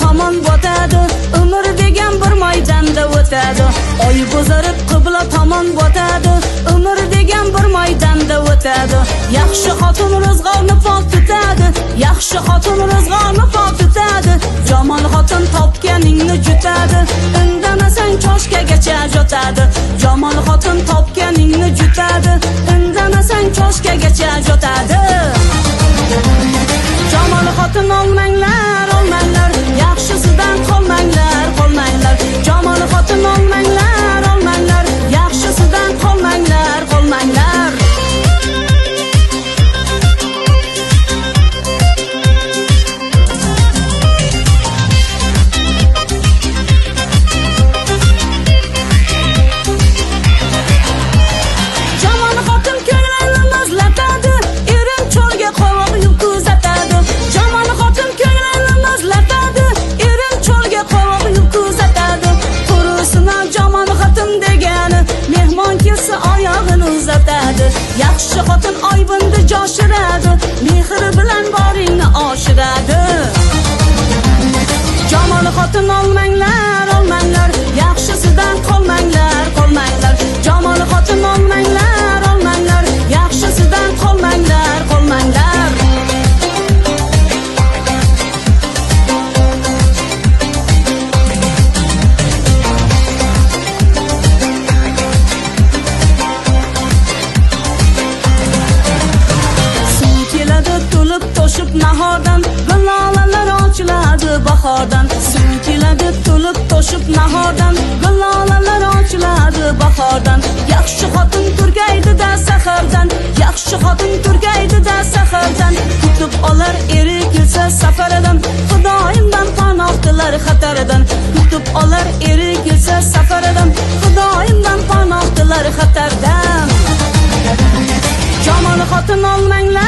tomon botadi, umr degan bir maydonda o'tadi. Oy bo'zarib qibla tomon botadi, umr degan bir maydonda o'tadi. Yaxshi xotin rizqni pok tutadi, yaxshi xotin rizqni pok tutadi. Jomon xotin topganingni jutadi, indamasang choshkagacha jotadi. Jomon xotin topganingni jutadi, indamasang choshkagacha jotadi. Jomon xotin olmanglar, olmanglar, yaxshisidan qolmanglar, qolmanglar. Jomon xotin olmanglar, olmanglar, yaxshisidan qolmanglar, qolmanglar. Jomon xotin ko'nglini muzlatadi, erin cho'lga qovoq yutqizadi. Jomon xotin ko'nglini muzlatadi, erin cho'lga qovoq yutqizadi. Qurusini jomon xotin degani, mehmon kelsa oyog'ini uzatadi. Yaxshi xotin oybinda joshiradi, mehr bilan boringni oshiradi. Jomon xotin olmanglar, olmanglar, yaxshisidan qolmanglar, qolmanglar. Jomon xotin olmanglar, olmanglar, yaxshisidan qolmanglar, qolmanglar. Suv keladi to'lib toshib nahordan, gulolalar ochiladi bahordan. Suv keladi to'lib toshib nahordan, gulolalar ochiladi bahordan. Yaxshi xotin turgaydi-da sahardan, yaxshi xotin turgaydi-da sahardan. Kutib olar eri kelsa safaridan, Xudoyimdan panoh tilar xataridan. Kutib olar eri kelsa safaridan, Xudoyimdan panoh tilar xatardan. Jomon xotin olmanglar.